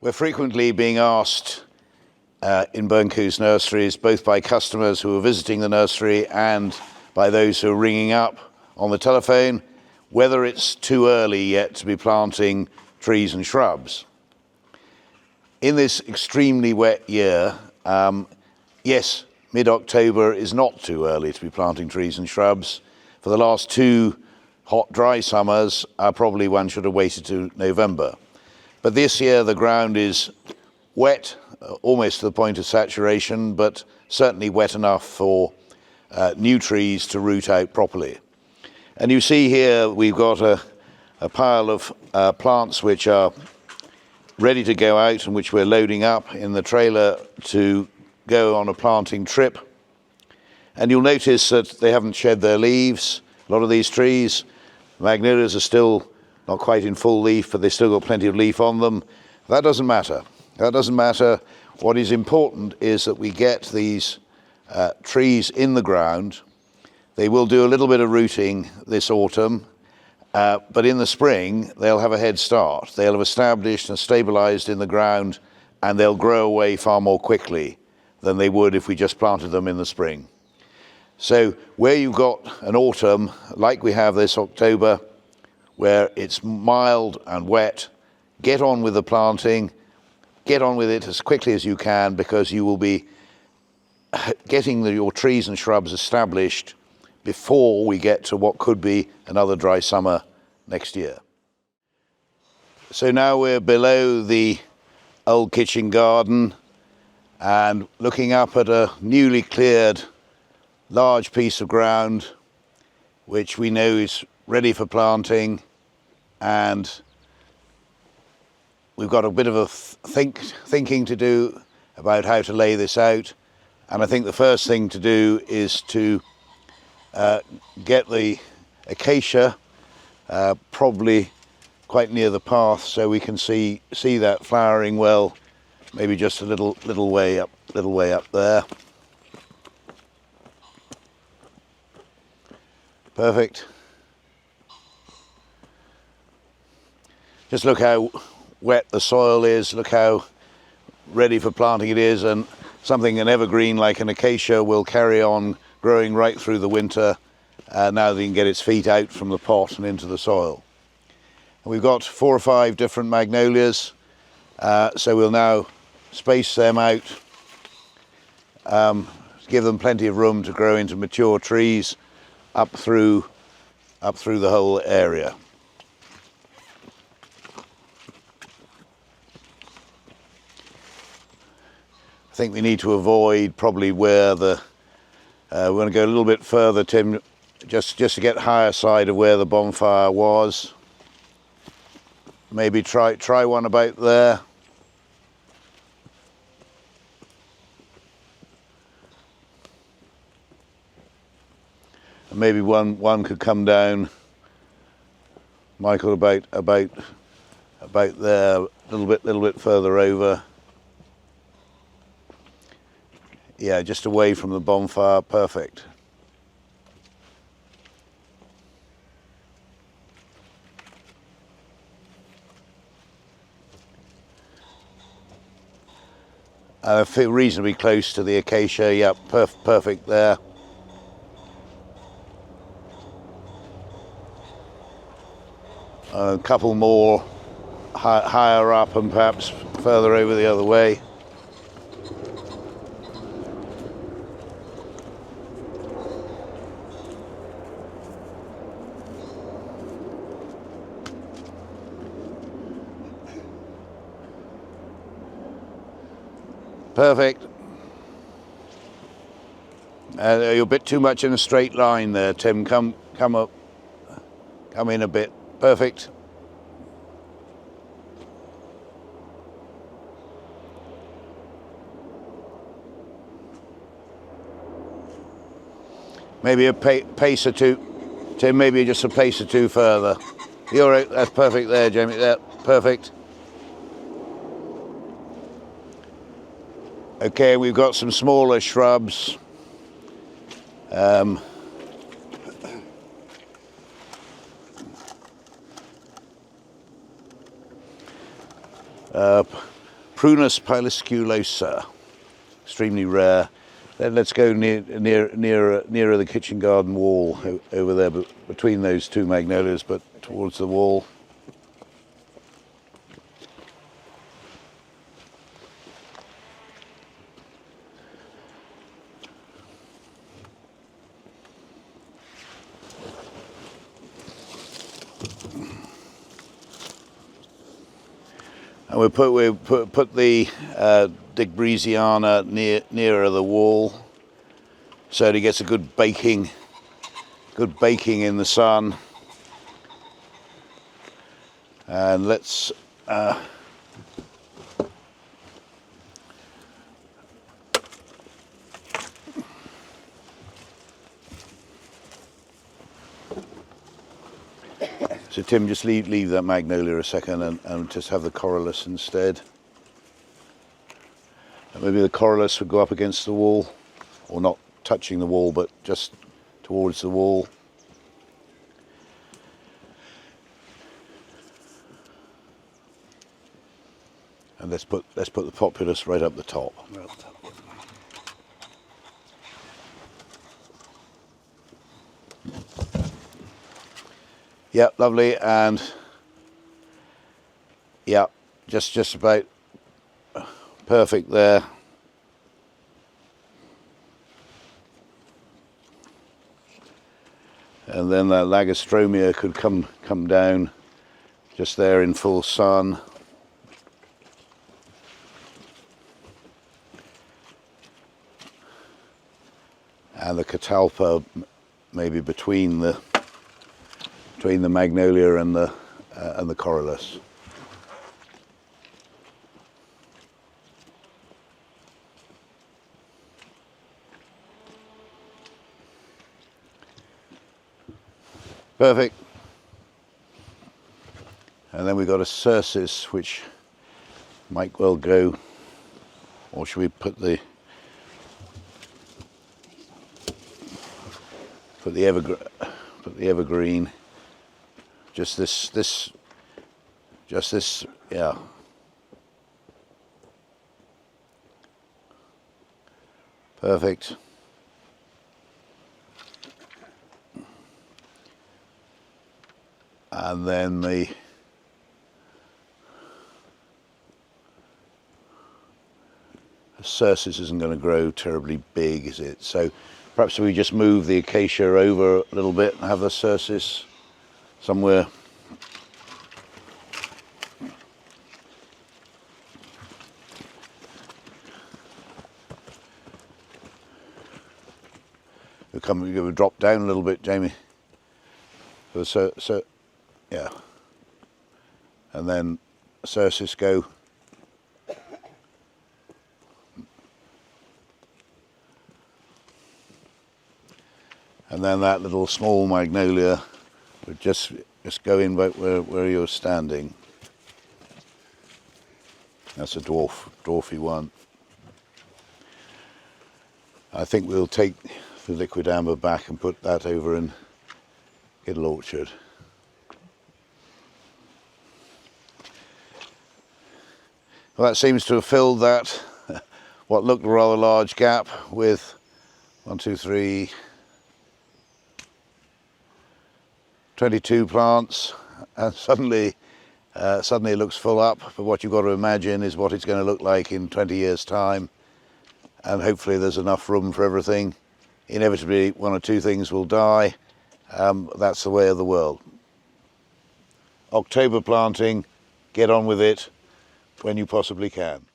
We're frequently being asked in Burncoose nurseries, both by customers who are visiting the nursery and by those who are ringing up on the telephone, whether it's too early yet to be planting trees and shrubs. In this extremely wet year, yes, mid-October is not too early to be planting trees and shrubs. For the last two hot, dry summers, probably one should have waited to November. But this year the ground is wet, almost to the point of saturation, but certainly wet enough for new trees to root out properly. And you see here we've got a pile of plants which are ready to go out and which we're loading up in the trailer to go on a planting trip. And you'll notice that they haven't shed their leaves. A lot of these trees, magnolias, are still not quite in full leaf, but they've still got plenty of leaf on them. That doesn't matter. That doesn't matter. What is important is that we get these trees in the ground. They will do a little bit of rooting this autumn, but in the spring they'll have a head start. They'll have established and stabilized in the ground, and they'll grow away far more quickly than they would if we just planted them in the spring. So where you've got an autumn like we have this October, where it's mild and wet, get on with the planting, get on with it as quickly as you can, because you will be getting your trees and shrubs established before we get to what could be another dry summer next year. So now we're below the old kitchen garden and looking up at a newly cleared large piece of ground which we know is ready for planting, and we've got a bit of a thinking to do about how to lay this out. And I think the first thing to do is to get the acacia probably quite near the path, so we can see that flowering well, maybe just a little way up there. Perfect. Just look how wet the soil is, look how ready for planting it is, and something, an evergreen like an acacia, will carry on growing right through the winter now that it can get its feet out from the pot and into the soil. And we've got 4 or 5 different magnolias, so we'll now space them out, give them plenty of room to grow into mature trees up through the whole area. I think we need to avoid probably where we're going to go a little bit further, Tim, just to get higher side of where the bonfire was. Maybe try one about there. And maybe one could come down, Michael, about there, a little bit further over. Yeah, just away from the bonfire, perfect. I feel reasonably close to the acacia, yeah, perfect there. A couple more higher up and perhaps further over the other way. Perfect. You're a bit too much in a straight line there, Tim. Come up, come in a bit. Perfect. Maybe a pace or two, Tim. Maybe just a pace or two further. You're right. That's perfect there, Jamie. There, perfect. Okay, we've got some smaller shrubs. Prunus pilisculosa, extremely rare. Then let's go nearer the kitchen garden wall over there, but between those two magnolias, but towards the wall. And we put the Digbrisiana nearer the wall, so that it gets a good baking in the sun. And let's so Tim, just leave that magnolia a second and just have the corylus instead. And maybe the corylus would go up against the wall, or not touching the wall, but just towards the wall. And let's put the populus right up the top. Yeah, lovely, and yeah, just about perfect there. And then that Lagostromia could come down just there in full sun. And the catalpa maybe between the magnolia and the corylus. Perfect. And then we've got a cercis, which might well go, or should we put the evergreen? Just this, yeah. Perfect. And then the cercis isn't going to grow terribly big, is it? So perhaps we just move the acacia over a little bit and have the cercis somewhere. We'll drop down a little bit, Jamie. So yeah. And then cercis go. And then that little small magnolia would just go in right where you're standing. That's a dwarfy one. I think we'll take the liquid amber back and put that over in Kittle Orchard. Well, that seems to have filled that what looked a rather large gap with 1, 2, 3, 22 plants, and suddenly it looks full up. But what you've got to imagine is what it's going to look like in 20 years' time, and hopefully there's enough room for everything. Inevitably, 1 or 2 things will die. That's the way of the world. October planting, get on with it when you possibly can.